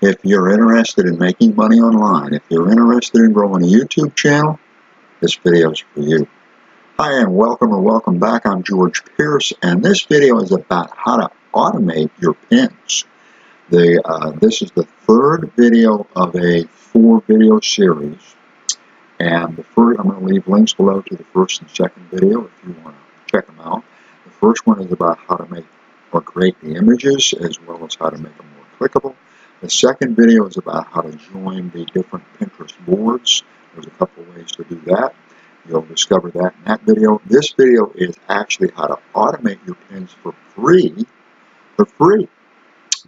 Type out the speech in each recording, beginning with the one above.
If you're interested in making money online, if you're interested in growing a YouTube channel, this video is for you. Hi and welcome back. I'm George Pierce, and this video is about how to automate your pins. This is the third video of a 4-video series, and I'm going to leave links below to the first and second video if you want to check them out. The first one is about how to make or create the images, as well as how to make them more clickable. The second video is about how to join the different Pinterest boards. There's a couple of ways to do that. You'll discover that in that video. This video is actually how to automate your pins for free.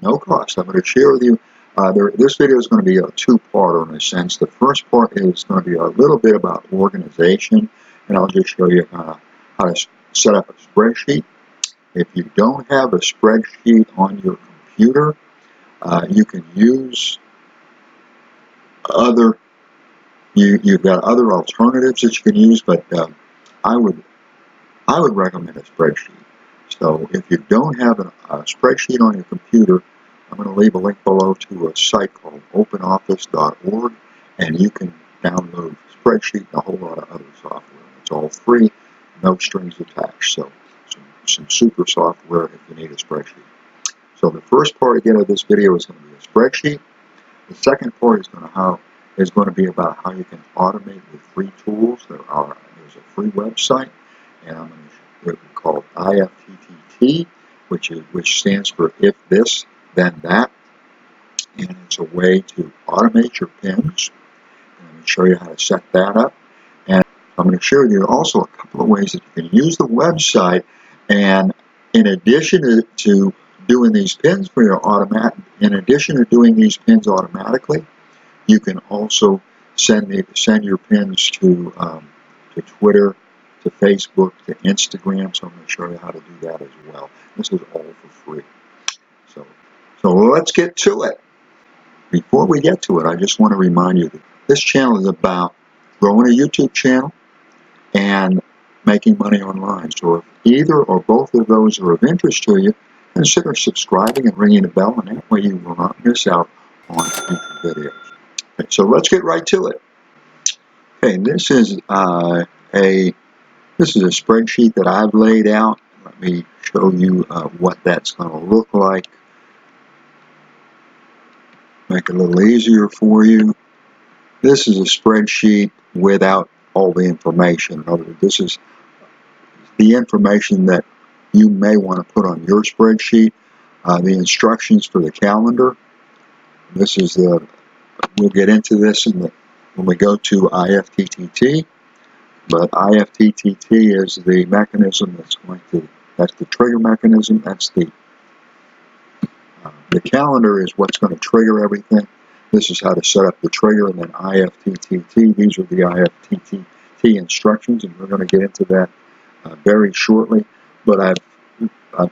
No cost. I'm going to share with you. This video is going to be a two-parter in a sense. The first part is going to be a little bit about organization, and I'll just show you how to set up a spreadsheet. If you don't have a spreadsheet on your computer, you can use you've got other alternatives that you can use, but I would recommend a spreadsheet. So if you don't have a spreadsheet on your computer, I'm going to leave a link below to a site called openoffice.org, and you can download a spreadsheet and a whole lot of other software. It's all free, no strings attached. So some super software if you need a spreadsheet. So the first part again of this video is going to be a spreadsheet. The second part is going to be about how you can automate with free tools. There's a free website, and I'm going to show it called IFTTT, which stands for If This Then That, and it's a way to automate your pins. And I'm going to show you how to set that up, and I'm going to share with you also a couple of ways that you can use the website. And in addition to doing these pins for your automatically, you can also send your pins to Twitter, to Facebook, to Instagram. So I'm going to show you how to do that as well. This is all for free. So let's get to it. Before we get to it, I just want to remind you that this channel is about growing a YouTube channel and making money online. So if either or both of those are of interest to you, consider subscribing and ringing the bell, and that way you will not miss out on future videos. Okay, so let's get right to it. Okay, this is a spreadsheet that I've laid out. Let me show you what that's going to look like. Make it a little easier for you. This is a spreadsheet without all the information. In other words, this is the information that you may want to put on your spreadsheet. The instructions for the calendar. This is we'll get into this when we go to IFTTT. But IFTTT is the mechanism that's the trigger mechanism. That's the calendar is what's going to trigger everything. This is how to set up the trigger, and then IFTTT. These are the IFTTT instructions, and we're going to get into that very shortly. But I've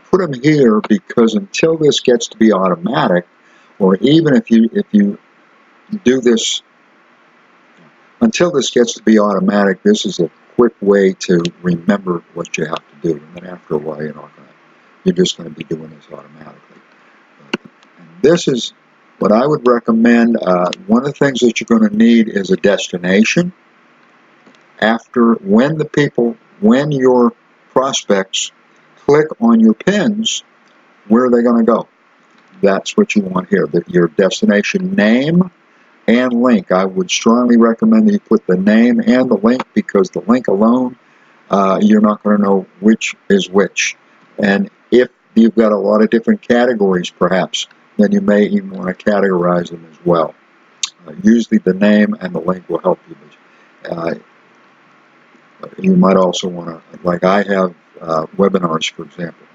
put them here because until this gets to be automatic, or even if you do this, until this gets to be automatic, this is a quick way to remember what you have to do. And then after a while, you're just going to be doing this automatically. And this is what I would recommend. One of the things that you're going to need is a destination. When your prospects click on your pins, where are they going to go? That's what you want here. Your destination name and link. I would strongly recommend that you put the name and the link, because the link alone, you're not going to know which is which. And if you've got a lot of different categories, perhaps, then you may even want to categorize them as well. Usually the name and the link will help you. You might also want to, like I have webinars, for example.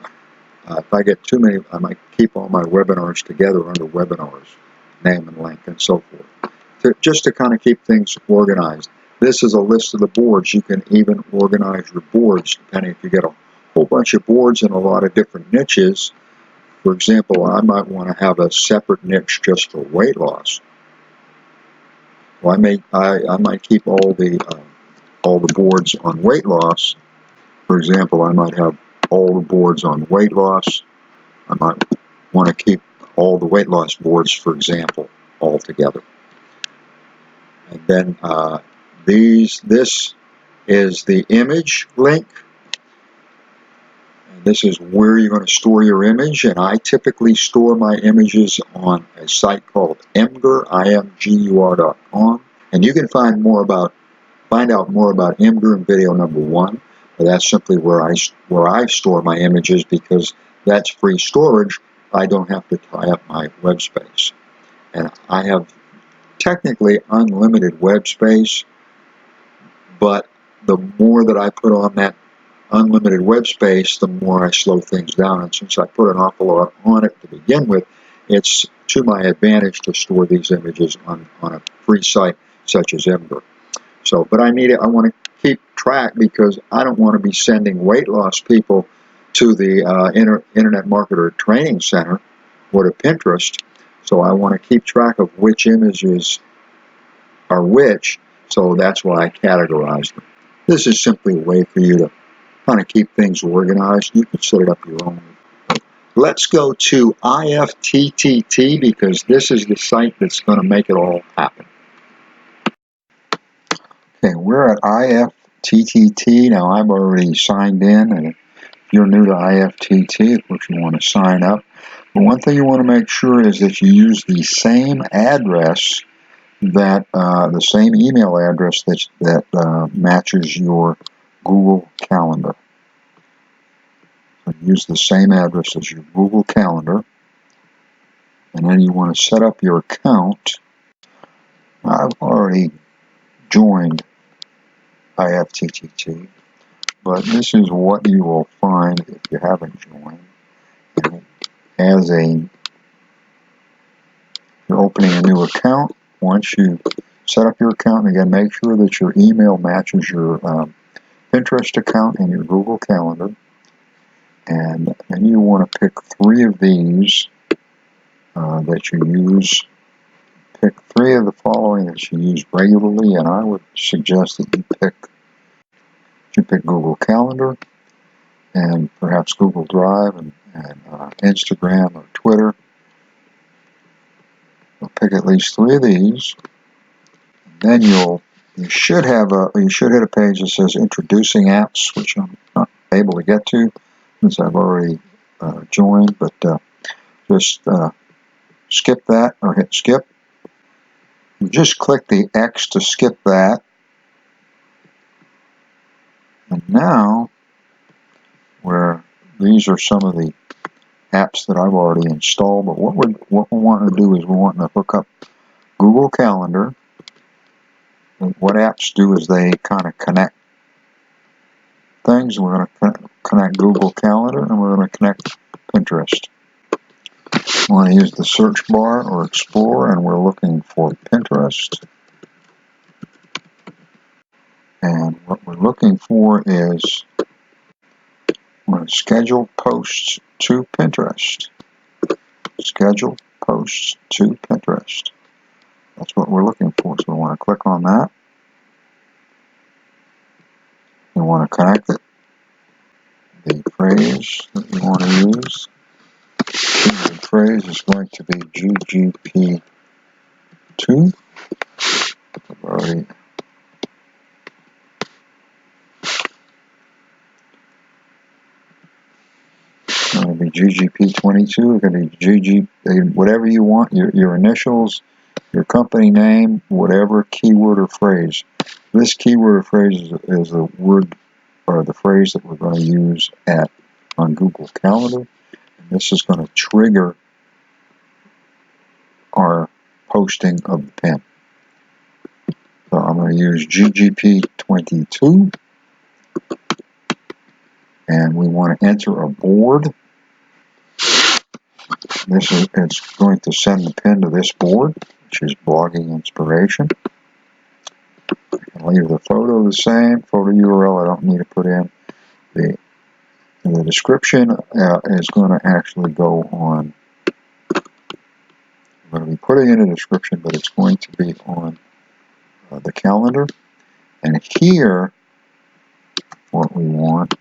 If I get too many, I might keep all my webinars together under webinars, name and link, and so forth, just to kind of keep things organized. This is a list of the boards. You can even organize your boards, depending if you get a whole bunch of boards in a lot of different niches. For example, I might want to have a separate niche just for weight loss. Well, I might keep all the boards on weight loss. For example, I might have all the boards on weight loss. I might want to keep all the weight loss boards, for example. all together. And then this is the image link. And this is where you're going to store your image. And I typically store my images on a site called imgur.com. And you can find out more about Imgur in video number 1. But that's simply where I store my images, because that's free storage. I don't have to tie up my web space. And I have technically unlimited web space, but the more that I put on that unlimited web space, the more I slow things down. And since I put an awful lot on it to begin with, it's to my advantage to store these images on a free site such as Imgur. So, but I want to keep track, because I don't want to be sending weight loss people to the Internet Marketer Training Center or to Pinterest. So I want to keep track of which images are which, so that's why I categorize them. This is simply a way for you to kind of keep things organized. You can set it up your own. Let's go to IFTTT, because this is the site that's going to make it all happen. Okay, we're at IFTTT. Now, I've already signed in, and if you're new to IFTTT, of course, you want to sign up. But one thing you want to make sure is that you use the same address, the same email address that matches your Google Calendar. So use the same address as your Google Calendar, and then you want to set up your account. I've already joined IFTTT, but this is what you will find if you haven't joined. And you're opening a new account. Once you set up your account, again, make sure that your email matches your Pinterest account and your Google Calendar. And then you want to pick 3 of these that you use. Pick 3 of the following that you use regularly, and I would suggest that you pick Google Calendar, and perhaps Google Drive, and Instagram or Twitter. You'll pick at least 3 of these. Then you should hit a page that says Introducing Apps, which I'm not able to get to since I've already joined, but just skip that, or hit skip. You just click the X to skip that. And now, these are some of the apps that I've already installed, but what we want to do is we want to hook up Google Calendar. And what apps do is they kind of connect things. We're going to connect Google Calendar, and we're going to connect Pinterest. We want to use the search bar or explore, and we're looking for Pinterest. And what we're looking for is we're going to schedule posts to Pinterest. Schedule posts to Pinterest. That's what we're looking for. So we want to click on that. We want to connect it. The phrase that we want to use. The phrase is going to be GGP2. I've already It's going to be GGP22. It's going to be GG, whatever you want, your initials, your company name, whatever keyword or phrase. This keyword or phrase is the word or the phrase that we're going to use on Google Calendar. And this is going to trigger our posting of the pin. So I'm going to use GGP22. And we want to enter a board. It's going to send the pin to this board, which is Blogging Inspiration. I can leave the photo the same. Photo URL I don't need to put in. The description is going to actually go on. I'm going to be putting in a description, but it's going to be on the calendar. And here, what we want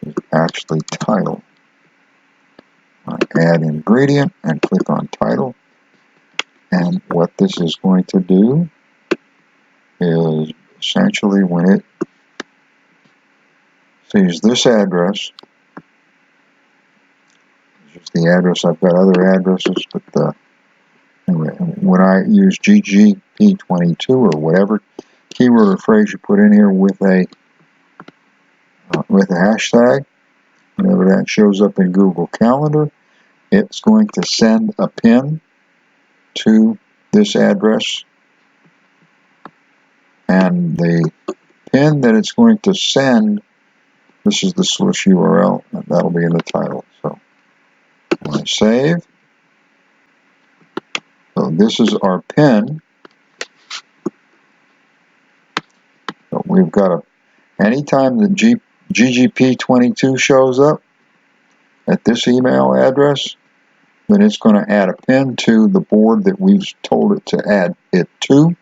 is actually title. I add ingredient and click on title. And what this is going to do is essentially when it sees this address, this is the address. I've got other addresses, but anyway, when I use GGP22 or whatever keyword or phrase you put in here with a hashtag, whenever that shows up in Google Calendar, it's going to send a pin to this address, and the pin that it's going to send, this is the source URL, and that'll be in the title. So when I save, so this is our pin. So we've got anytime the GGP22 shows up at this email address, then it's going to add a pin to the board that we've told it to add it to.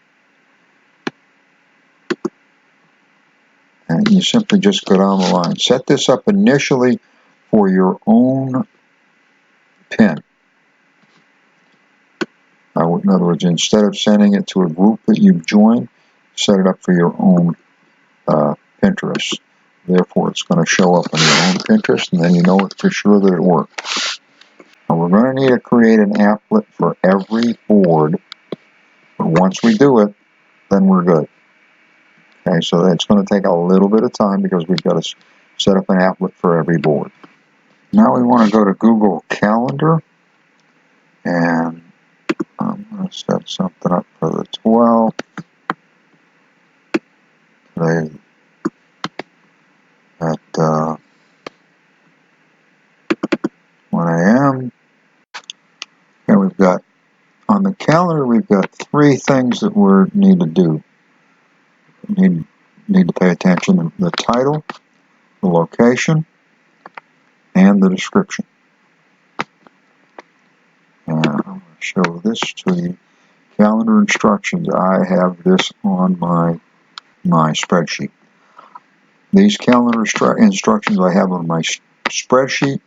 And you simply just go down the line. Set this up initially for your own pin. In other words, instead of sending it to a group that you've joined, set it up for your own Pinterest. Therefore, it's going to show up on your own Pinterest, and then you know for sure that it worked. Now, we're going to need to create an applet for every board. But once we do it, then we're good. Okay, so that's going to take a little bit of time because we've got to set up an applet for every board. Now we want to go to Google Calendar, and I'm going to set something up for the 12th. Today at 1 a.m. And we've got, on the calendar, we've got 3 things that we need to do. Need to pay attention to the title, the location, and the description. And I'm going to show this to you. Calendar instructions. I have this on my spreadsheet. These calendar instructions I have on my spreadsheet.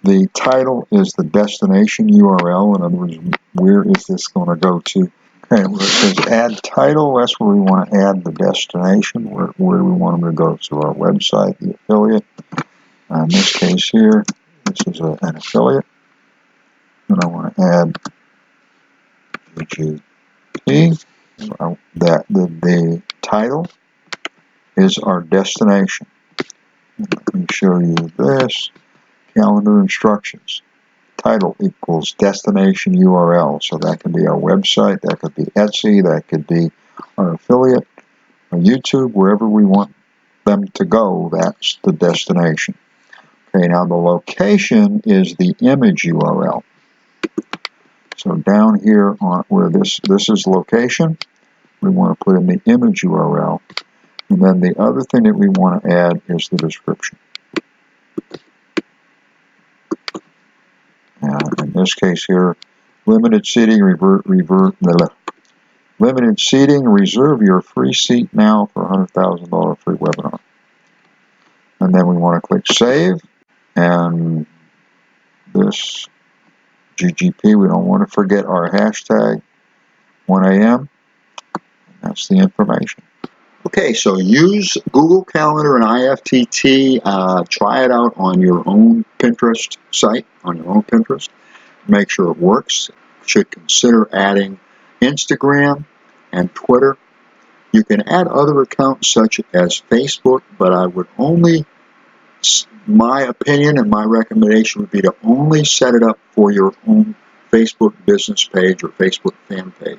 The title is the destination URL. In other words, where is this going to go to? Okay, where it says add title, that's where we want to add the destination. Where do we want them to go? To our website, the affiliate. In this case here, this is an affiliate. And I want to add GGP. The title is our destination. Let me show you this. Calendar instructions. Title equals destination URL. So that can be our website, that could be Etsy, that could be our affiliate, or YouTube, wherever we want them to go, that's the destination. Okay, now the location is the image URL. So down here on where this is location, we want to put in the image URL. And then the other thing that we want to add is the description. In this case here, limited seating, limited seating, reserve your free seat now for $100,000 free webinar. And then we want to click save. And this GGP, we don't want to forget our hashtag 1 a.m. That's the information. Okay, so use Google Calendar and IFTTT. Try it out on your own Pinterest site, on your own Pinterest. Make sure it works. You should consider adding Instagram and Twitter. You can add other accounts such as Facebook, but I would only, my opinion and my recommendation would be to only set it up for your own Facebook business page or Facebook fan page.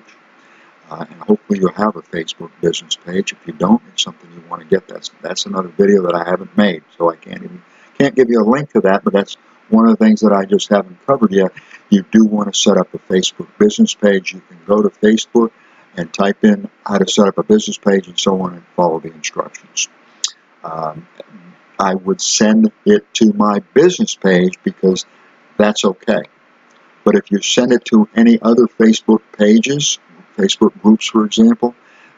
And hopefully you'll have a Facebook business page. If you don't, it's something you want to get. That's another video that I haven't made, so I can't give you a link to that, but that's one of the things that I just haven't covered yet. You do want to set up a Facebook business page. You can go to Facebook and type in how to set up a business page and so on and follow the instructions. I would send it to my business page because that's okay. But if you send it to any other Facebook pages, Facebook groups, for example,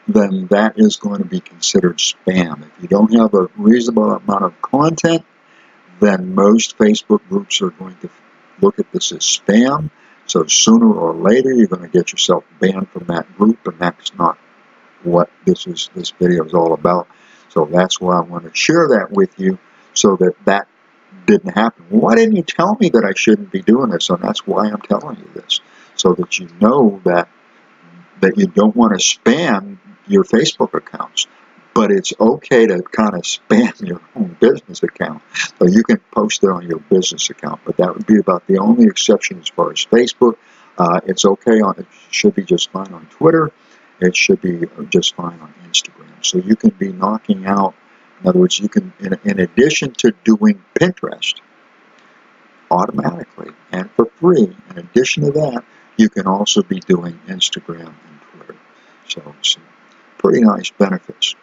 then that is going to be considered spam. If you don't have a reasonable amount of content, then most Facebook groups are going to look at this as spam, So sooner or later, you're going to get yourself banned from that group, and that's not what this video is all about. So that's why I want to share that with you, so that didn't happen. Why didn't you tell me that I shouldn't be doing this? And that's why I'm telling you this, so that you know that you don't want to spam your Facebook accounts. But it's okay to kind of spam your own business account. So you can post it on your business account, but that would be about the only exception as far as Facebook. It's okay it should be just fine on Twitter. It should be just fine on Instagram. So you can be knocking out, in other words, you can, in addition to doing Pinterest automatically and for free, in addition to that, you can also be doing Instagram and Twitter. So some pretty nice benefits.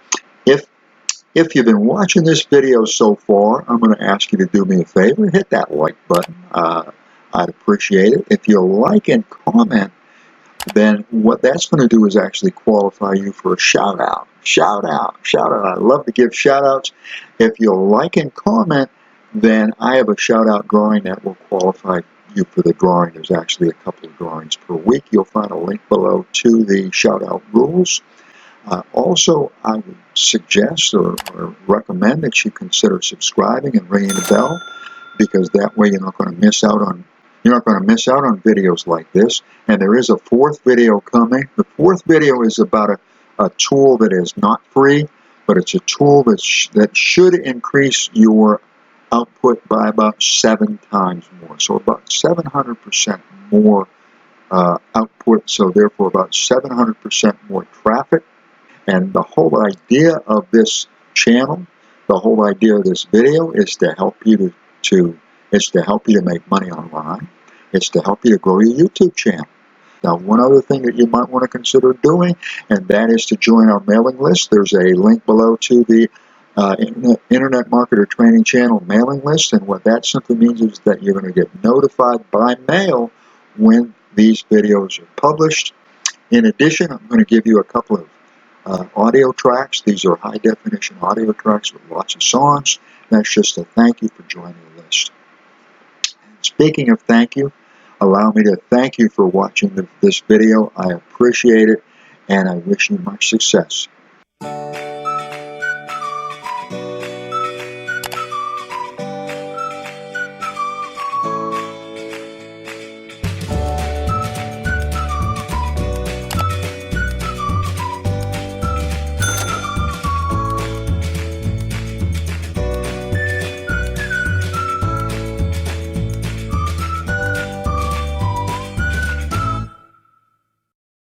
If you've been watching this video so far, I'm going to ask you to do me a favor, hit that like button. I'd appreciate it. If you like and comment, then what that's going to do is actually qualify you for a shout out. Shout out, shout out. I love to give shout outs. If you like and comment, then I have a shout out drawing that will qualify you for the drawing. There's actually a couple of drawings per week. You'll find a link below to the shout out rules. Also, I would suggest or recommend that you consider subscribing and ringing the bell, because that way you're not going to miss out on videos like this. And there is a fourth video coming. The fourth video is about a tool that is not free, but it's a tool that should increase your output by about 7 times more. So about 700% more output. So therefore about 700% more traffic. And the whole idea of this channel, the whole idea of this video is to help you to make money online. It's to help you to grow your YouTube channel. Now, one other thing that you might want to consider doing, and that is to join our mailing list. There's a link below to the Internet Marketer Training Channel mailing list, and what that simply means is that you're going to get notified by mail when these videos are published. In addition, I'm going to give you a couple of audio tracks. These are high definition audio tracks with lots of songs. That's just a thank you for joining the list. Speaking of thank you, allow me to thank you for watching this video. I appreciate it, and I wish you much success.